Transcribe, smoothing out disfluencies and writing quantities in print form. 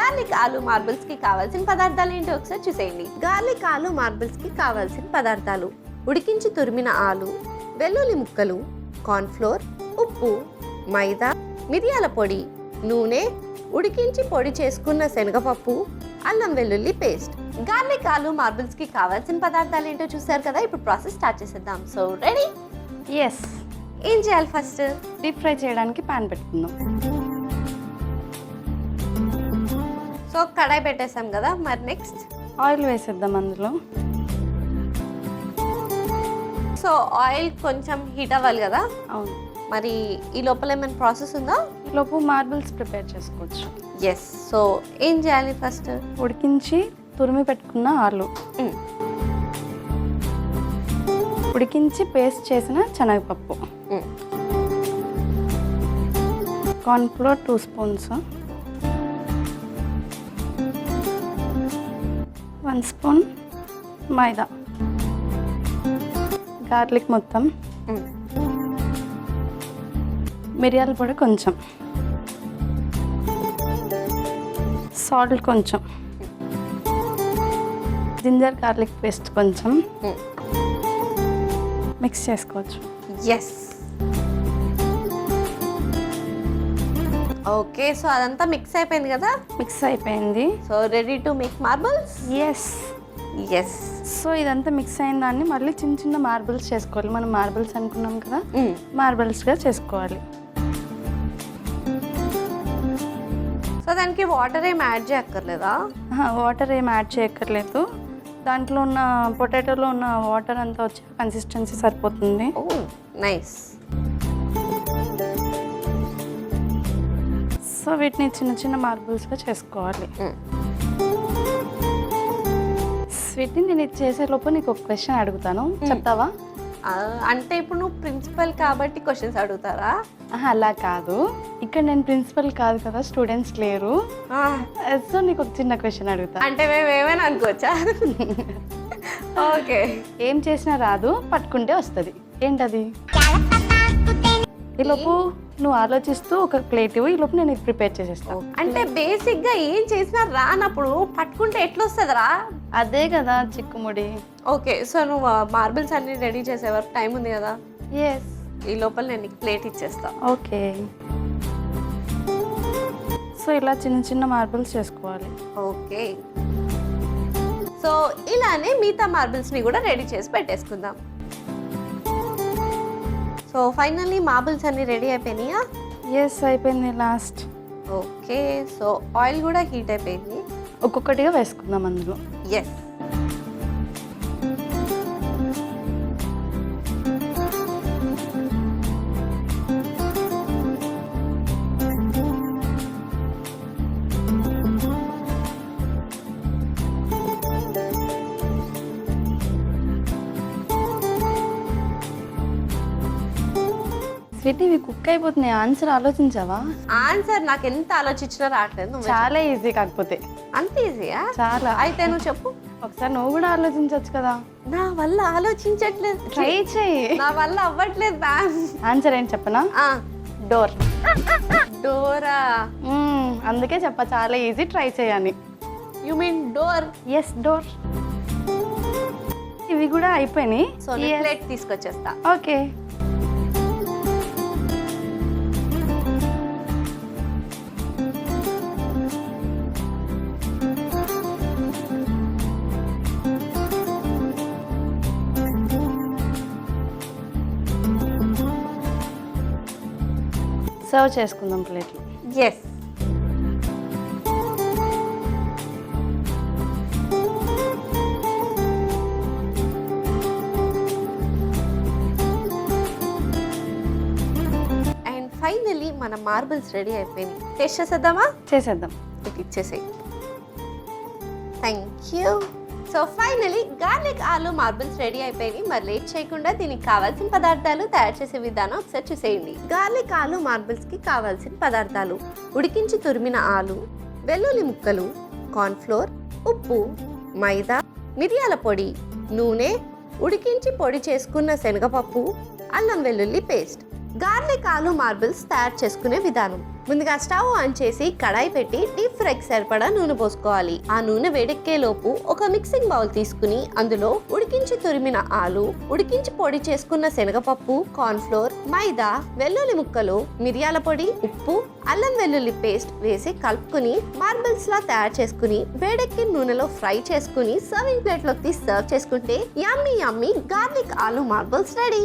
Garlic aloo marbles కి కావాల్సిన పదార్థాలు ఏంటో ఒకసారి చూసేయండి. గార్లిక్ ఆలు మార్బుల్స్ కి కావాల్సిన పదార్థాలు: ఉడికించి తురిమిన ఆలు, వెల్లుల్లి ముక్కలు, కార్న్ఫ్లోర్, ఉప్పు, మైదా, మిరియాల పొడి, నూనె, ఉడికించి పొడి చేసుకున్న శనగపప్పు, అల్లం వెల్లుల్లి పేస్ట్. గార్లిక్ ఆలు మార్బుల్స్ కి కావాల్సిన పదార్థాలు ఏంటో చూసారు కదా. ఇప్పుడు ప్రాసెస్ స్టార్ట్ చేసేద్దాం. So ready? ఎస్. ఏం చేయాలి? ఫస్ట్ డీప్ ఫ్రై చేయడానికి పాన్ పెట్టుకుందాం. సో కడాయి పెట్టేసాం కదా, మరి నెక్స్ట్ ఆయిల్ వేసేద్దాం అందులో. సో ఆయిల్ కొంచెం హీట్ అవ్వాలి కదా. అవును. మరి ఈ లోపల ఏమైనా ప్రాసెస్ ఉందా? ఈలోపు మార్బుల్స్ ప్రిపేర్ చేసుకోవచ్చు. ఎస్. సో ఏం చేయాలి? ఫస్ట్ ఉడికించి తురిమి పెట్టుకున్న ఆలు, ఉడికించి పేస్ట్ చేసిన శనగపప్పు, cornflour 2 spoons, 1 spoon maida, garlic మొత్తం, మిరియాల పొడి కొంచెం, సాల్ట్ కొంచెం, జింజర్ గార్లిక్ పేస్ట్ కొంచెం మిక్స్ చేసుకోవచ్చు. ఎస్. ఓకే. సో అదంతా మిక్స్ అయిపోయింది కదా. మిక్స్ అయిపోయింది. So ready to make marbles. Yes. Yes. So ఇదంతా మిక్స్ అయిన దాన్ని మళ్ళీ చిన్న చిన్న మార్బుల్స్ చేసుకోవాలి. మనం మార్బుల్స్ అనుకున్నాం కదా, మార్బుల్స్గా చేసుకోవాలి. సో దానికి వాటర్ ఏం యాడ్ చేయక్కర్లేదా? వాటర్ ఏం యాడ్ చేయక్కర్లేదు. దాంట్లో ఉన్న పొటాటోలో ఉన్న వాటర్ అంతా వచ్చే కన్సిస్టెన్సీ సరిపోతుంది. నైస్. సో వీటిని చిన్న చిన్న మార్బుల్స్గా చేసుకోవాలి. వీటిని నేను ఇది చేసేలోపు నీకు ఒక క్వశ్చన్ అడుగుతాను, చెప్తావా? అంటే ఇప్పుడు నువ్వు ప్రిన్సిపల్ కాబట్టి క్వశ్చన్స్ అడుగుతారా? అలా కాదు, ఇక్కడ నేను ప్రిన్సిపల్ కాదు కదా, స్టూడెంట్స్ లేరు. సో నీకు ఒక చిన్న క్వశ్చన్ అడుగుతా. అంటే మేము ఏమైనా అనుకోవచ్చా? ఓకే. ఏం చేసినా రాదు, పట్టుకుంటే వస్తుంది. ఏంటది? ఈలోపు నువ్వు ఆలోచిస్తూ ఒక ప్లేట్ ఇవ్వు, ఈలోపు నేను ఇది ప్రిపేర్ చేసేస్తాను. అంటే బేసిక్ గా ఏం చేసినా రానప్పుడు పట్టుకుంటే ఎట్లా వస్తుందిరా? అదే కదా చిక్కుముడి. ఓకే. సో నువ్వు మార్బుల్స్ అన్ని రెడీ చేసే వరకు టైం ఉంది కదా. ఎస్. ఈ లోపల నేను నీకు ప్లేట్ ఇచ్చేస్తా. ఓకే. సో ఇలా చిన్న చిన్న మార్బుల్స్ చేసుకోవాలి. ఓకే. సో ఇలానే మిగతా మార్బుల్స్ని కూడా రెడీ చేసి పెట్టేసుకుందాం. సో ఫైనల్లీ మార్బుల్స్ అన్ని రెడీ అయిపోయినాయా? ఎస్, అయిపోయింది లాస్ట్. ఓకే. సో ఆయిల్ కూడా హీట్ అయిపోయింది. ఒక్కొక్కటిగా వేసుకుందాం అందులో. ఎస్. స్వీట్, ఇవి కుక్ అయిపోతున్నాయి. ఆన్సర్ ఆలోచించావా? ఆన్సర్ నాకు ఎంత ఆలోచించినా రావట్లేదు. చాలా ఈజీ. కాకపోతే అంత ఈజీయా? చాలా. అయితే నువ్వు చెప్పు. ఒకసారి నువ్వు కూడా ఆలోచించవచ్చు కదా. నా వల్ల ఆలోచించట్లేదు. ట్రై చెయ్యి. నా వల్ల అవ్వట్లేదు మ్యామ్. ఆన్సర్ ఏంటి చెప్పనా? డోర్. డోరా? అందుకే చెప్ప చాలా ఈజీ, ట్రై చేయని. You mean door? Yes, door. ఇవి కూడా అయిపోయినాయి. సో ప్లేట్ తీసుకొచ్చేస్తా. ఓకే. సర్వ్ చేసుకుందాం ప్లేట్లు. ఎస్. అండ్ ఫైనల్లీ మన మార్బుల్స్ రెడీ అయిపోయింది. టేస్ట్ చేసేద్దామా? చేసేద్దాం. ఇది ఇచ్చేసేయి. Thank you. So finally garlic aloo marbles ready అయిపోయినాయి. మరి లేట్ చేయకుండా దీనికి కావాల్సిన పదార్థాలు తయారు చేసే విధానం ఒకసారి చూసేయండి. గార్లిక్ ఆలు మార్బుల్స్ కి కావాల్సిన పదార్థాలు: ఉడికించి తురిమిన ఆలు, వెల్లుల్లి ముక్కలు, కార్న్ఫ్లోర్, ఉప్పు, మైదా, మిరియాల పొడి, నూనె, ఉడికించి పొడి చేసుకున్న శనగపప్పు, అల్లం వెల్లుల్లి పేస్ట్. గార్లిక్ ఆలు మార్బుల్స్ తయారు చేసుకునే విధానం: ముందుగా స్టవ్ ఆన్ చేసి కడాయి పెట్టి డీప్ ఫ్రైకి సరిపడా నూనె పోసుకోవాలి. ఆ నూనె వేడెక్కే లోపు ఒక మిక్సింగ్ బౌల్ తీసుకుని అందులో ఉడికించి తురిమిన ఆలు, ఉడికించి పొడి చేసుకున్న శనగపప్పు, కార్న్ ఫ్లోర్, మైదా, వెల్లుల్లి ముక్కలు, మిరియాల పొడి, ఉప్పు, అల్లం వెల్లుల్లి పేస్ట్ వేసి కలుపుకుని మార్బుల్స్ లా తయారు చేసుకుని వేడెక్కి నూనెలో ఫ్రై చేసుకుని సర్వింగ్ ప్లేట్ లోకి తీసి సర్వ్ చేసుకుంటే యమ్మీ యమ్మీ గార్లిక్ ఆలు మార్బుల్స్ రెడీ.